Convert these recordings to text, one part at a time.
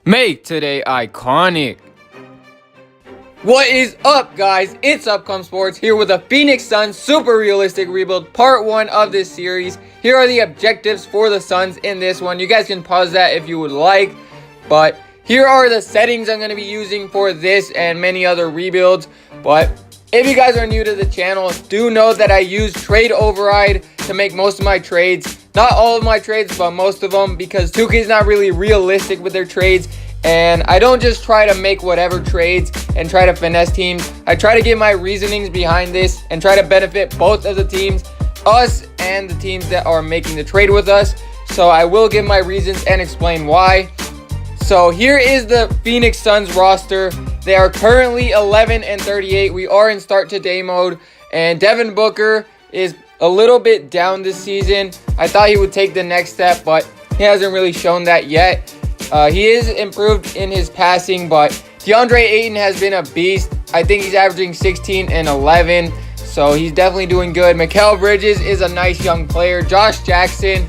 Make today iconic. What is up, guys? It's Upcom Sports here with the Phoenix Suns Super Realistic Rebuild Part 1 of this series. Here are the objectives for the Suns in this one. You guys can pause that if you would like, but here are the settings I'm going to be using for this and many other rebuilds. But if you guys are new to the channel, do know that I use Trade Override to make most of my trades. Not all of my trades, but most of them, because 2K is not really realistic with their trades. And I don't just try to make whatever trades and try to finesse teams. I try to get my reasonings behind this and try to benefit both of the teams, us and the teams that are making the trade with us. So I will give my reasons and explain why. So here is the Phoenix Suns roster. They are currently 11-38. We are in start today mode. And Devin Booker is a little bit down this season. I thought he would take the next step, but he hasn't really shown that yet. He is improved in his passing, but DeAndre Ayton has been a beast. I think he's averaging 16 and 11, so he's definitely doing good. Mikal Bridges is a nice young player. Josh Jackson,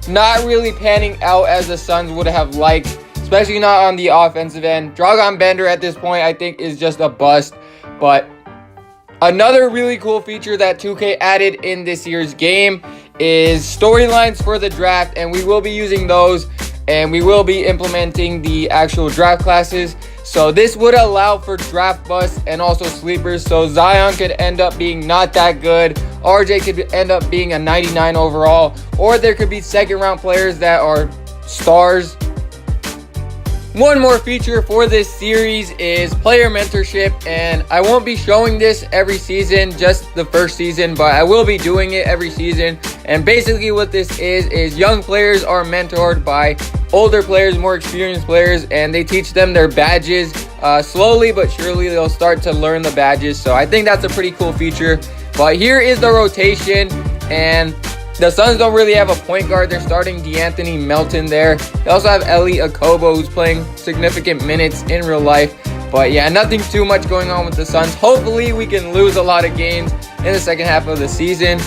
not really panning out as the Suns would have liked, especially not on the offensive end. Dragan Bender at this point, I think, is just a bust. But another really cool feature that 2K added in this year's game is storylines for the draft, and we will be using those. And we will be implementing the actual draft classes. So this would allow for draft busts and also sleepers. So Zion could end up being not that good. RJ could end up being a 99 overall. Or there could be second round players that are stars. One more feature for this series is player mentorship, and I won't be showing this every season, just the first season, but I will be doing it every season. And basically what this is young players are mentored by older players, more experienced players, and they teach them their badges. Slowly but surely they'll start to learn the badges, so I think that's a pretty cool feature. But here is the rotation, and the Suns don't really have a point guard. They're starting DeAnthony Melton there. They also have Eli Okobo, who's playing significant minutes in real life. But yeah, nothing too much going on with the Suns. Hopefully we can lose a lot of games in the second half of the season.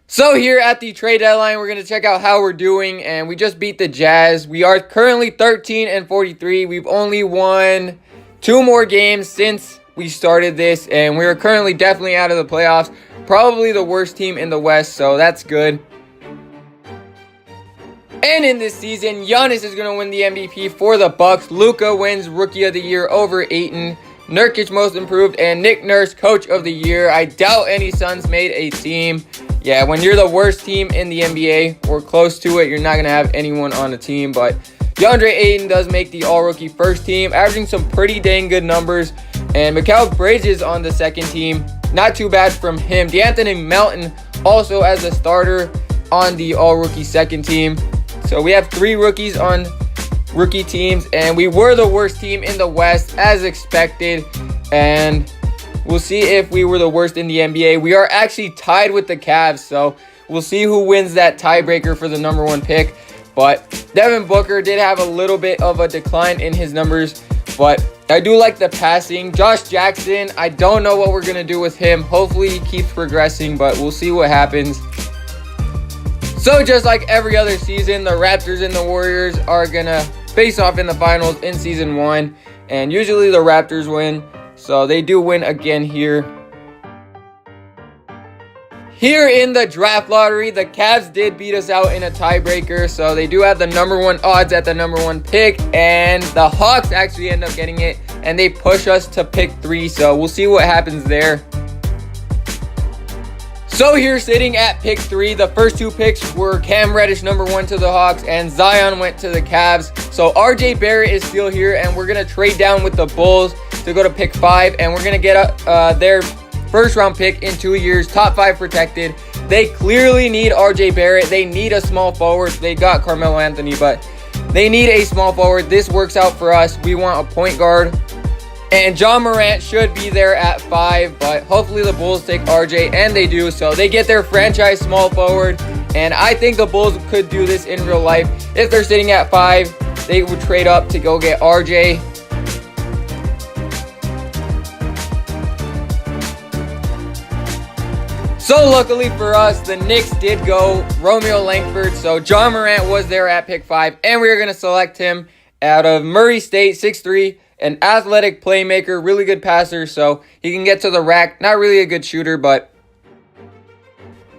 So here at the trade deadline, we're going to check out how we're doing, and we just beat the Jazz. We are currently 13-43. We've only won 2 more games since we started this, and we're currently definitely out of the playoffs. Probably the worst team in the West, so that's good. And in this season, Giannis is going to win the MVP for the Bucks. Luka wins Rookie of the Year over Ayton. Nurkic Most Improved, and Nick Nurse Coach of the Year. I doubt any Suns made a team. Yeah, when you're the worst team in the NBA or close to it, you're not going to have anyone on the team. But DeAndre Ayton does make the All-Rookie first team, averaging some pretty dang good numbers. And Mikal Bridges on the second team. Not too bad from him. DeAnthony Melton also as a starter on the All-Rookie second team. So we have 3 rookies on rookie teams, and we were the worst team in the West as expected, and we'll see if we were the worst in the NBA. We are actually tied with the Cavs, so we'll see who wins that tiebreaker for the number 1 pick. But Devin Booker did have a little bit of a decline in his numbers, but I do like the passing. Josh Jackson, I don't know what we're going to do with him. Hopefully he keeps progressing, but we'll see what happens. So just like every other season, the Raptors and the Warriors are going to face off in the finals in season 1, and usually the Raptors win, so they do win again here. Here in the draft lottery, the Cavs did beat us out in a tiebreaker, so they do have the number 1 odds at the number 1 pick, and the Hawks actually end up getting it, and they push us to pick 3, so we'll see what happens there. So here sitting at pick 3, the first 2 picks were Cam Reddish, number 1 to the Hawks, and Zion went to the Cavs. So RJ Barrett is still here, and we're going to trade down with the Bulls to go to pick 5, and we're going to get their first round pick in 2 years, top 5 protected. They clearly need RJ Barrett. They need a small forward. They got Carmelo Anthony, but they need a small forward. This works out for us. We want a point guard. And John Morant should be there at 5, but hopefully the Bulls take RJ, and they do. So they get their franchise small forward, and I think the Bulls could do this in real life. If they're sitting at 5, they would trade up to go get RJ. So luckily for us, the Knicks did go Romeo Langford. So Ja Morant was there at pick 5, and we are going to select him out of Murray State, 6'3", an athletic playmaker, really good passer, so he can get to the rack. Not really a good shooter, but...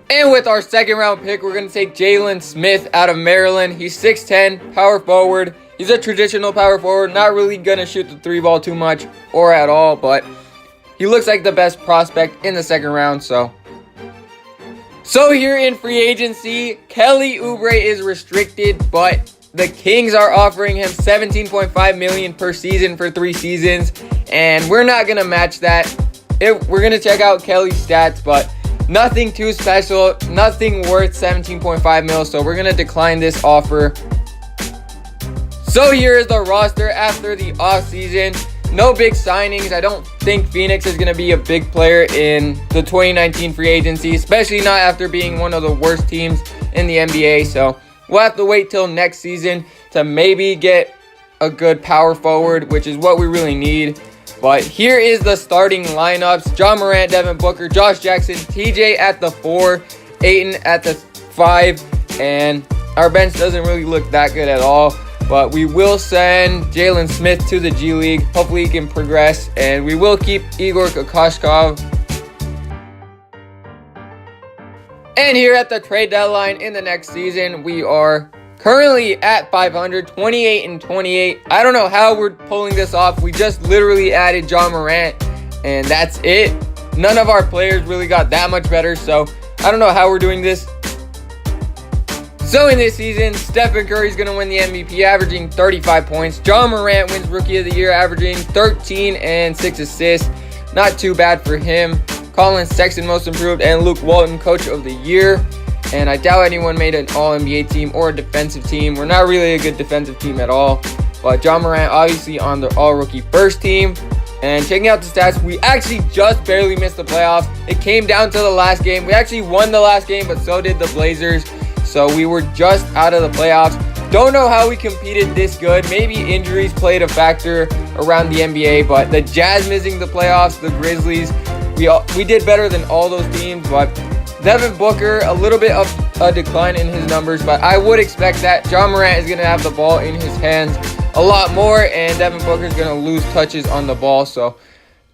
And with our second round pick, we're going to take Jalen Smith out of Maryland. He's 6'10", power forward. He's a traditional power forward, not really going to shoot the 3-ball too much or at all, but he looks like the best prospect in the second round, so here in free agency, Kelly Oubre is restricted, but the Kings are offering him $17.5 million per season for 3 seasons, and we're not going to match that. We're going to check out Kelly's stats, but nothing too special, nothing worth $17.5 million, so we're going to decline this offer. So here is the roster after the offseason. No big signings. I don't think Phoenix is going to be a big player in the 2019 free agency, especially not after being one of the worst teams in the NBA, so we'll have to wait till next season to maybe get a good power forward, which is what we really need. But here is the starting lineups. Ja Morant, Devin Booker, Josh Jackson, TJ at the 4, Ayton at the 5, and our bench doesn't really look that good at all. But we will send Jalen Smith to the G League. Hopefully he can progress, and we will keep Igor Kokoshkov. And here at the trade deadline in the next season, we are currently at 500, 28-28. I don't know how we're pulling this off. We just literally added Ja Morant, and that's it. None of our players really got that much better, so I don't know how we're doing this. So in this season, Stephen Curry is going to win the MVP, averaging 35 points. Ja Morant wins Rookie of the Year, averaging 13 and 6 assists. Not too bad for him. Colin Sexton, Most Improved, and Luke Walton, Coach of the Year. And I doubt anyone made an All-NBA team or a defensive team. We're not really a good defensive team at all. But Ja Morant, obviously, on the All-Rookie First Team. And checking out the stats, we actually just barely missed the playoffs. It came down to the last game. We actually won the last game, but so did the Blazers. So we were just out of the playoffs. Don't know how we competed this good. Maybe injuries played a factor around the NBA, but the Jazz missing the playoffs, the Grizzlies, we did better than all those teams. But Devin Booker, a little bit of a decline in his numbers, but I would expect that. Ja Morant is going to have the ball in his hands a lot more, and Devin Booker is going to lose touches on the ball. So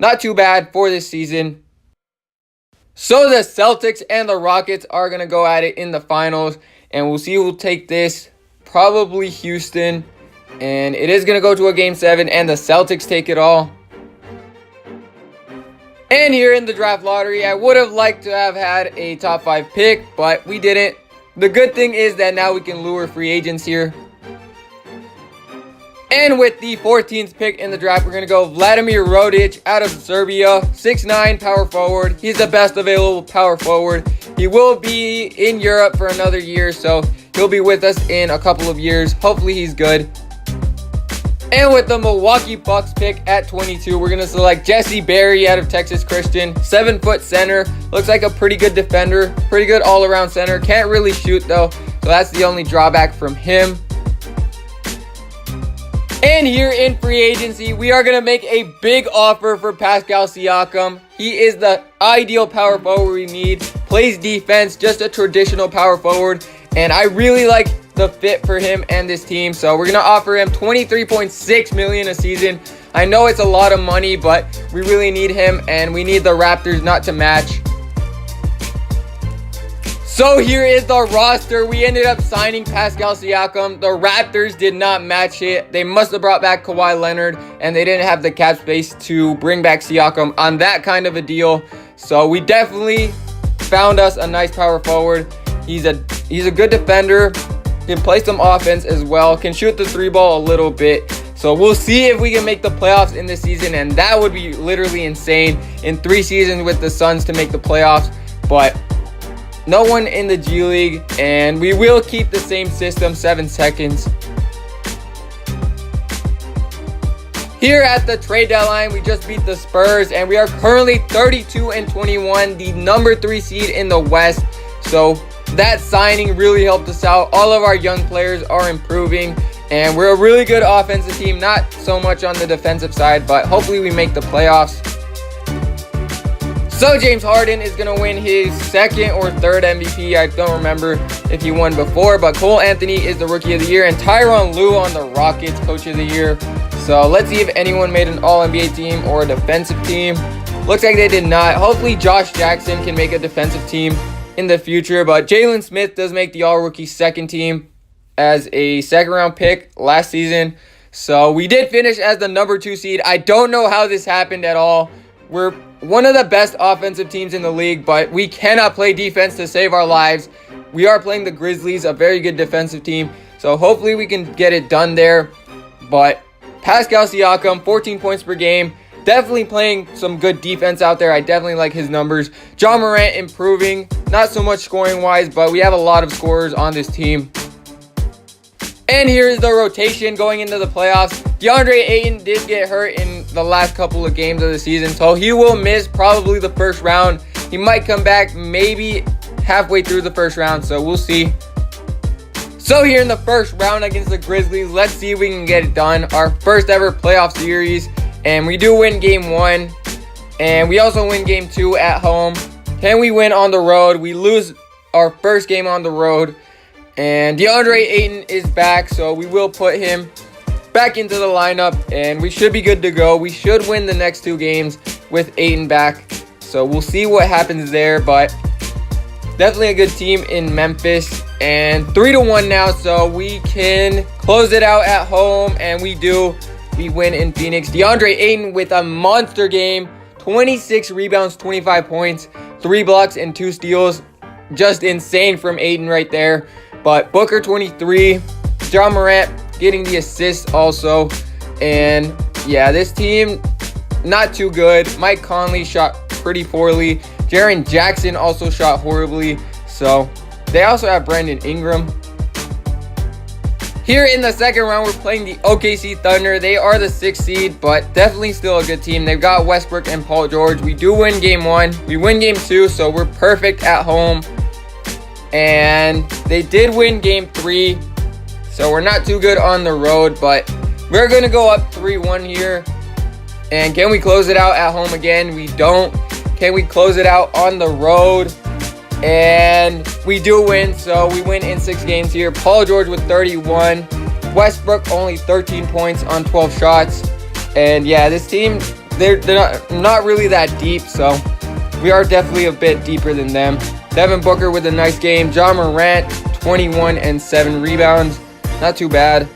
not too bad for this season. So the Celtics and the Rockets are going to go at it in the finals, and we'll see who will take this. Probably Houston, and it is going to go to a Game 7, and the Celtics take it all. And here in the draft lottery, I would have liked to have had a top 5 pick, but we didn't. The good thing is that now we can lure free agents here. And with the 14th pick in the draft, we're going to go Vladimir Rodic out of Serbia. 6'9", power forward. He's the best available power forward. He will be in Europe for another year, so he'll be with us in a couple of years. Hopefully he's good. And with the Milwaukee Bucks pick at 22, we're going to select Jesse Berry out of Texas Christian. 7-foot center. Looks like a pretty good defender. Pretty good all-around center. Can't really shoot, though, so that's the only drawback from him. And here in free agency, we are going to make a big offer for Pascal Siakam. He is the ideal power forward we need. Plays defense, just a traditional power forward. And I really like the fit for him and this team. So we're going to offer him $23.6 million a season. I know it's a lot of money, but we really need him, and we need the Raptors not to match. So here is the roster. We ended up signing Pascal Siakam. The Raptors did not match it. They must have brought back Kawhi Leonard, and they didn't have the cap space to bring back Siakam on that kind of a deal. So we definitely found us a nice power forward. He's a good defender. Can play some offense as well. Can shoot the 3-ball a little bit. So we'll see if we can make the playoffs in this season, and that would be literally insane in 3 seasons with the Suns to make the playoffs. But no one in the G League, and we will keep the same system, 7 seconds. Here at the trade deadline, we just beat the Spurs, and we are currently 32-21, the number 3 seed in the West. So that signing really helped us out. All of our young players are improving, and we're a really good offensive team. Not so much on the defensive side, but hopefully we make the playoffs. So James Harden is going to win his second or third MVP. I don't remember if he won before, but Cole Anthony is the Rookie of the Year, and Tyronn Lue on the Rockets Coach of the Year. So let's see if anyone made an All-NBA team or a defensive team. Looks like they did not. Hopefully Josh Jackson can make a defensive team in the future, but Jalen Smith does make the All-Rookie second team as a second-round pick last season. So we did finish as the number 2 seed. I don't know how this happened at all. We're one of the best offensive teams in the league, but we cannot play defense to save our lives. We are playing the Grizzlies, a very good defensive team. So hopefully we can get it done there. But Pascal Siakam, 14 points per game. Definitely playing some good defense out there. I definitely like his numbers. Ja Morant improving. Not so much scoring-wise, but we have a lot of scorers on this team. And here is the rotation going into the playoffs. DeAndre Ayton did get hurt in the last couple of games of the season, so he will miss probably the first round. He might come back maybe halfway through the first round, so we'll see. So here in the first round against the Grizzlies, let's see if we can get it done. Our first ever playoff series, and we do win game 1, and we also win game 2 at home. Can we win on the road? We lose our first game on the road, and DeAndre Ayton is back, so we will put him back into the lineup, and we should be good to go. We should win the next 2 games with Ayton back, so we'll see what happens there, but definitely a good team in Memphis. And 3-1 now, so we can close it out at home, and we do. We win in Phoenix. DeAndre Ayton with a monster game. 26 rebounds, 25 points, 3 blocks, and 2 steals. Just insane from Ayton right there. But Booker, 23. Ja Morant getting the assist also. And yeah, this team, not too good. Mike Conley shot pretty poorly. Jaren Jackson also shot horribly. So they also have Brandon Ingram. Here in the second round, we're playing the OKC Thunder. They are the 6th seed, but definitely still a good team. They've got Westbrook and Paul George. We do win game 1. We win game 2, so we're perfect at home. And they did win game 3, so we're not too good on the road, but we're going to go up 3-1 here. And can we close it out at home again? We don't. Can we close it out on the road? And we do win, so we win in 6 games here. Paul George with 31. Westbrook only 13 points on 12 shots. And yeah, this team, they're not really that deep, so we are definitely a bit deeper than them. Devin Booker with a nice game. Ja Morant, 21 and 7 rebounds. Not too bad.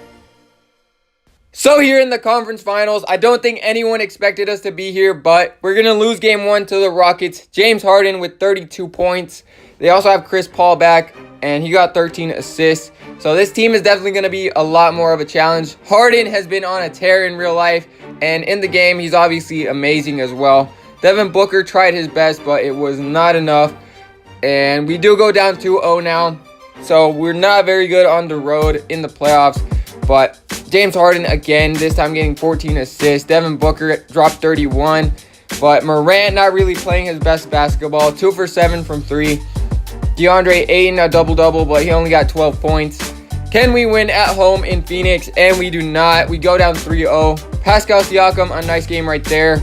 So here in the conference finals, I don't think anyone expected us to be here, but we're going to lose game 1 to the Rockets. James Harden with 32 points. They also have Chris Paul back, and he got 13 assists. So this team is definitely going to be a lot more of a challenge. Harden has been on a tear in real life, and in the game, he's obviously amazing as well. Devin Booker tried his best, but it was not enough. And we do go down 2-0 now. So we're not very good on the road in the playoffs, but James Harden again, this time getting 14 assists. Devin Booker dropped 31. But Morant not really playing his best basketball. 2 for 7 from 3. DeAndre Ayton a double-double, but he only got 12 points. Can we win at home in Phoenix? And we do not. We go down 3-0. Pascal Siakam, a nice game right there.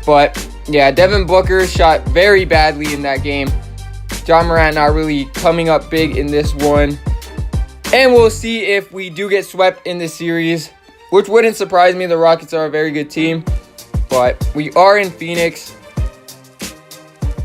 But yeah, Devin Booker shot very badly in that game. Ja Morant not really coming up big in this one. And we'll see if we do get swept in this series, which wouldn't surprise me. The Rockets are a very good team, but we are in Phoenix.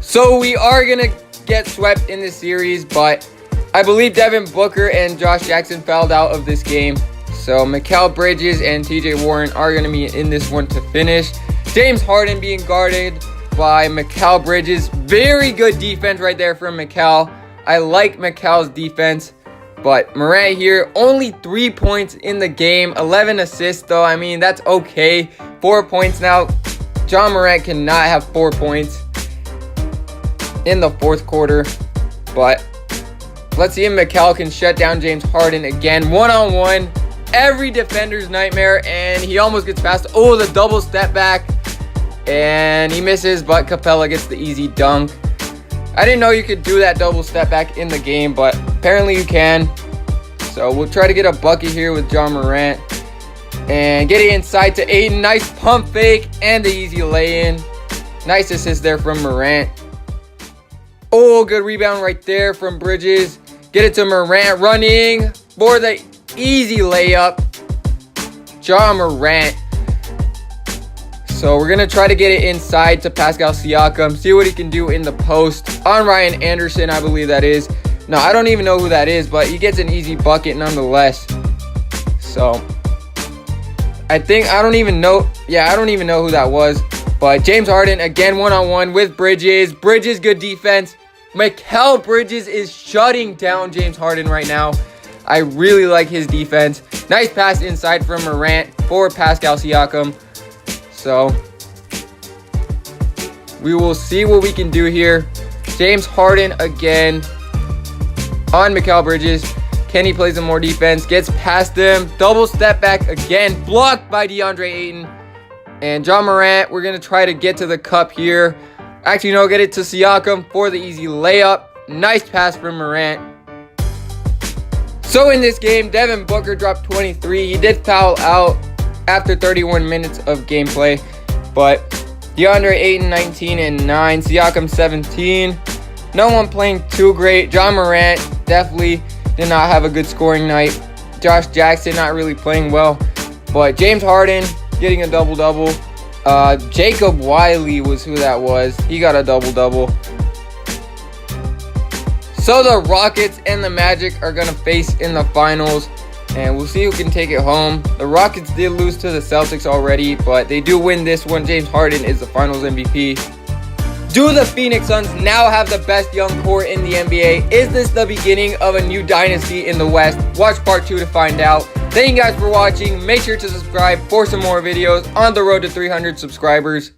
So we are going to get swept in this series, but I believe Devin Booker and Josh Jackson fouled out of this game. So Mikal Bridges and TJ Warren are going to be in this one to finish. James Harden being guarded by Mikal Bridges. Very good defense right there from Mikal. I like Mikal's defense. But Morant here, only 3 points in the game. 11 assists though. I mean, that's okay. 4 points now. Ja Morant cannot have 4 points in the fourth quarter. But let's see if Mikal can shut down James Harden again. One-on-one. Every defender's nightmare. And he almost gets past. Oh, the double step back. And he misses, but Capella gets the easy dunk. I didn't know you could do that double step back in the game, but apparently you can. So we'll try to get a bucket here with Ja Morant. And get it inside to Ayton. Nice pump fake and the easy lay-in. Nice assist there from Morant. Oh, good rebound right there from Bridges. Get it to Morant, running for the easy layup. Ja Morant. So we're going to try to get it inside to Pascal Siakam. See what he can do in the post on Ryan Anderson, I believe that is. No, I don't even know who that is, but he gets an easy bucket nonetheless. So I don't even know. Yeah, I don't even know who that was. But James Harden again one-on-one with Bridges. Bridges, good defense. Mikal Bridges is shutting down James Harden right now. I really like his defense. Nice pass inside from Morant for Pascal Siakam. So we will see what we can do here. James Harden again on Mikal Bridges. Kenny plays some more defense. Gets past him. Double step back again. Blocked by DeAndre Ayton. And Ja Morant, we're going to try to get to the cup here. Actually, no, get it to Siakam for the easy layup. Nice pass from Morant. So in this game, Devin Booker dropped 23. He did foul out after 31 minutes of gameplay. But DeAndre Ayton 19 and 9. Siakam 17. No one playing too great. Ja Morant definitely did not have a good scoring night. Josh Jackson not really playing well. But James Harden getting a double-double. Jacob Wiley was who that was. He got a double-double. So the Rockets and the Magic are going to face in the finals. And we'll see who can take it home. The Rockets did lose to the Celtics already, but they do win this one. James Harden is the finals MVP. Do the Phoenix Suns now have the best young core in the NBA? Is this the beginning of a new dynasty in the West? Watch part 2 to find out. Thank you guys for watching. Make sure to subscribe for some more videos on the road to 300 subscribers.